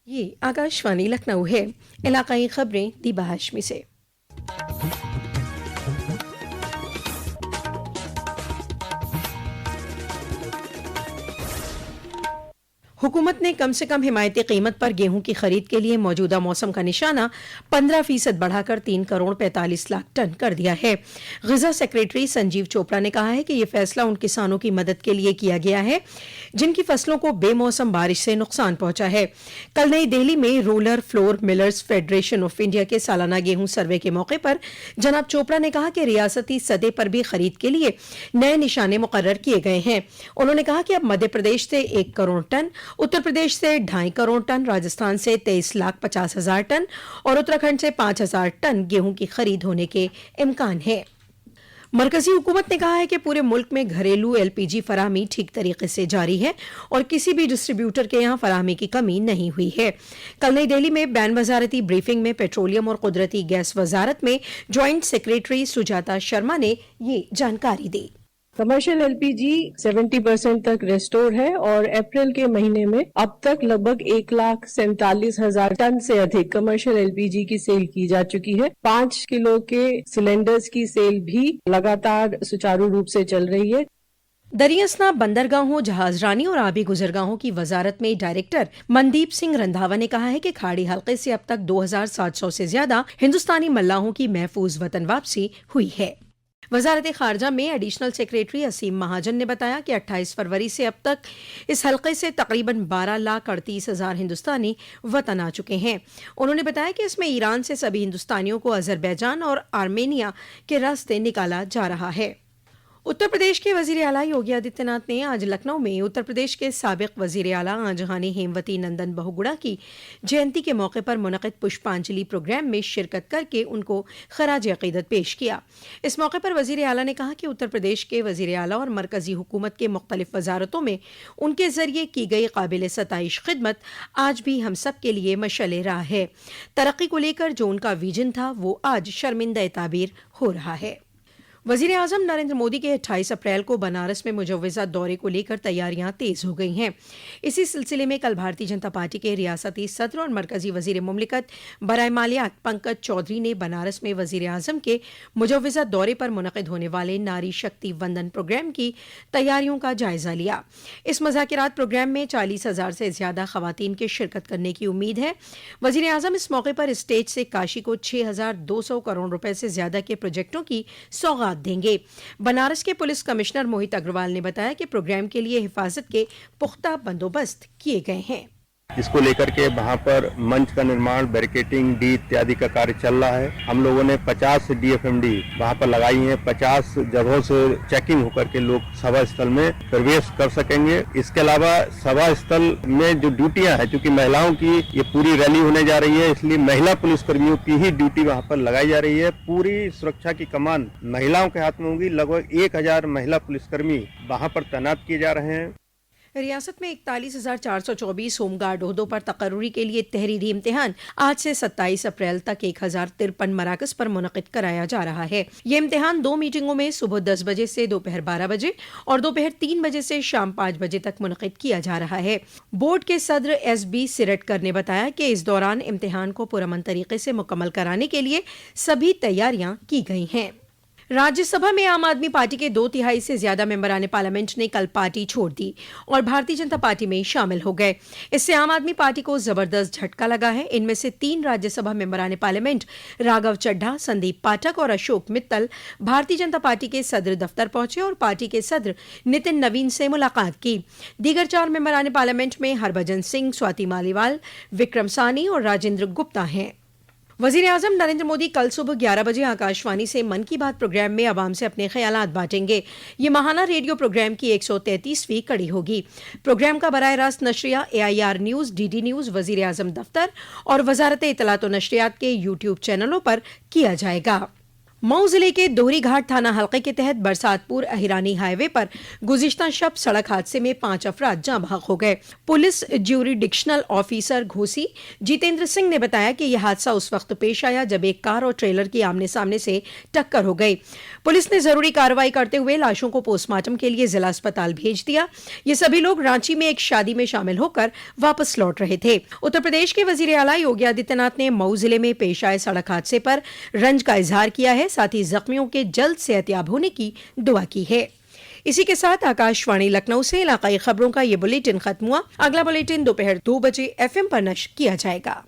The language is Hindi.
ये आकाशवाणी लखनऊ है। इलाकाई खबरें दीबा हाशमी से। हुकूमत ने कम से कम हिमायती कीमत पर गेहूं की खरीद के लिए मौजूदा मौसम का निशाना 15% बढ़ाकर 3 करोड़ 45 लाख टन कर दिया है। ग़िज़ा सेक्रेटरी संजीव चोपड़ा ने कहा है कि यह फैसला उन किसानों की मदद के लिए किया गया है जिनकी फसलों को बेमौसम बारिश से नुकसान पहुंचा है। कल नई दिल्ली में rural floor millers federation of India के सालाना गेहूं सर्वे के मौके पर जनाब चोपड़ा ने कहा कि रियासती सतह पर भी खरीद के लिए नए निशाने मुकर्रर किए गए हैं। उन्होंने कहा कि अब मध्य प्रदेश से 1 करोड़ टन, उत्तर प्रदेश से 2.5 करोड़ टन, राजस्थान से 23,50,000 टन और उत्तराखंड से 5,000 टन गेहूं की खरीद होने के इम्कान है। मरकजी हुकूमत ने कहा है कि पूरे मुल्क में घरेलू एलपीजी फराहमी ठीक तरीके से जारी है और किसी भी डिस्ट्रीब्यूटर के यहाँ फराहमी की कमी नहीं हुई है। कल नई दिल्ली में बैन वजारती ब्रीफिंग में पेट्रोलियम और कुदरती गैस वजारत में ज्वाइंट सेक्रेटरी सुजाता शर्मा ने ये जानकारी दी। कमर्शियल एलपीजी 70% तक रेस्टोर है और अप्रैल के महीने में अब तक लगभग 1,47,000 टन से अधिक कमर्शियल एलपीजी की सेल की जा चुकी है। 5 किलो के सिलेंडर्स की सेल भी लगातार सुचारू रूप से चल रही है। दरियासना बंदरगाहों, जहाजरानी और आबी गुजरगाहों की वजारत में डायरेक्टर मनदीप सिंह रंधावा ने कहा है कि खाड़ी हल्के से अब तक 2,700 से ज्यादा हिंदुस्तानी मल्लाहों की महफूज वतन वापसी हुई है। वजारत खारजा में एडिशनल सेक्रेटरी असीम महाजन ने बताया कि 28 फरवरी से अब तक इस हल्के से तकरीबन 12,38,000 हिंदुस्तानी वतन आ चुके हैं। उन्होंने बताया कि इसमें ईरान से सभी हिंदुस्तानियों को अजरबैजान और आर्मेनिया के रास्ते निकाला जा रहा है। उत्तर प्रदेश के वजीर आला योगी आदित्यनाथ ने आज लखनऊ में उत्तर प्रदेश के साबिक वजीर आला आजहानी हेमवती नंदन बहुगुणा की जयंती के मौके पर मुनक़िद पुष्पांजलि प्रोग्राम में शिरकत करके उनको खराज अक़ीदत पेश किया। इस मौके पर वजीर आला ने कहा कि उत्तर प्रदेश के वजीर आला और मरकजी हुकूमत के मुख्तलिफ वजारतों में उनके जरिए की गई काबिल सताइश खिदमत आज भी हम सब के लिए मशअल राह है। तरक्की को लेकर जो उनका विजन था वो आज शर्मिंदा ताबीर हो रहा है। वजीर आजम नरेंद्र मोदी के 28 अप्रैल को बनारस में मुजव्वज़ा दौरे को लेकर तैयारियां तेज हो गई हैं। इसी सिलसिले में कल भारतीय जनता पार्टी के रियासती सदर और मरकजी वजीर मुमलिकत बराए मालियात पंकज चौधरी ने बनारस में वजीर आजम के मुजव्वज़ा दौरे पर मुनक़िद होने वाले नारी शक्ति वंदन प्रोग्राम की तैयारियों का जायजा लिया। इस मुज़ाकिरात प्रोग्राम में 40,000 से ज्यादा खवातीन के शिरकत करने की उम्मीद है। वजीर आजम इस मौके पर स्टेज से काशी को 6,200 करोड़ रुपए से ज्यादा के प्रोजेक्टों की सौगात देंगे। बनारस के पुलिस कमिश्नर मोहित अग्रवाल ने बताया कि प्रोग्राम के लिए हिफाजत के पुख्ता बंदोबस्त किए गए हैं। इसको लेकर के वहाँ पर मंच का निर्माण, बैरिकेटिंग, डी इत्यादि का कार्य चल रहा है। हम लोगों ने 50 डीएफएमडी वहाँ पर लगाई हैं। 50 जगहों से चेकिंग होकर के लोग सभा स्थल में प्रवेश कर सकेंगे। इसके अलावा सभा स्थल में जो ड्यूटियां हैं, क्योंकि महिलाओं की ये पूरी रैली होने जा रही है, इसलिए महिला पुलिसकर्मियों की ही ड्यूटी वहाँ पर लगाई जा रही है। पूरी सुरक्षा की कमान महिलाओं के हाथ में होगी। लगभग 1,000 महिला पुलिसकर्मी वहाँ पर तैनात किए जा रहे हैं। रियासत में 41,424 होमगार्ड ओहदों पर तकर्रुरी के लिए तहरीरी इम्तिहान आज से 27 अप्रैल तक 1,053 मराकज पर मुनक़िद कराया जा रहा है। ये इम्तिहान 2 मीटिंगों में सुबह 10 बजे से दोपहर 12 बजे और दोपहर 3 बजे से शाम 5 बजे तक मुनक़िद किया जा रहा है। बोर्ड के सदर SB सिरटकर ने बताया कि इस दौरान इम्तिहान को पुरअमन तरीके से मुकम्मल कराने के लिए सभी तैयारियां की गई हैं। राज्यसभा में आम आदमी पार्टी के 2/3 से ज्यादा मेंबरान पार्लियामेंट ने कल पार्टी छोड़ दी और भारतीय जनता पार्टी में शामिल हो गए। इससे आम आदमी पार्टी को जबरदस्त झटका लगा है। इनमें से 3 राज्यसभा मेंबरान पार्लियामेंट राघव चड्ढा, संदीप पाठक और अशोक मित्तल भारतीय जनता पार्टी के सदर दफ्तर पहुंचे और पार्टी के सदर नितिन नवीन से मुलाकात की। दीगर 4 मेंबरान पार्लियामेंट में हरभजन सिंह, स्वाति मालीवाल, विक्रम सानी और राजेंद्र गुप्ता हैं। वजीर आजम नरेंद्र मोदी कल सुबह 11 बजे आकाशवाणी से मन की बात प्रोग्राम में आवाम से अपने ख्यालात बांटेंगे। ये माहाना रेडियो प्रोग्राम की 133वीं कड़ी होगी। प्रोग्राम का बराह रास्त नशरिया AIR न्यूज़, DD न्यूज़, वजीर आजम दफ्तर और वजारत इत्तलात व नशरियात के YouTube चैनलों पर किया जाएगा। मऊ जिले के दोहरी घाट थाना हलके के तहत बरसातपुर अहिरानी हाईवे पर गुज़िश्ता शब सड़क हादसे में 5 अफराद जाँ बहक हो गए। पुलिस ज्यूरिडिक्शनल ऑफिसर घोसी जितेंद्र सिंह ने बताया कि यह हादसा उस वक्त पेश आया जब एक कार और ट्रेलर की आमने सामने से टक्कर हो गई। पुलिस ने जरूरी कार्रवाई करते हुए लाशों को पोस्टमार्टम के लिए जिला अस्पताल भेज दिया। ये सभी लोग रांची में एक शादी में शामिल होकर वापस लौट रहे थे। उत्तर प्रदेश के वजीर आला योगी आदित्यनाथ ने मऊ जिले में पेश आए सड़क हादसे पर रंज का इजहार किया है, साथ ही जख्मियों के जल्द सेहतियाब होने की दुआ की है। इसी के साथ आकाशवाणी लखनऊ से इलाकाई खबरों का ये बुलेटिन खत्म हुआ। अगला बुलेटिन दोपहर 2 बजे FM पर नश्र किया जाएगा।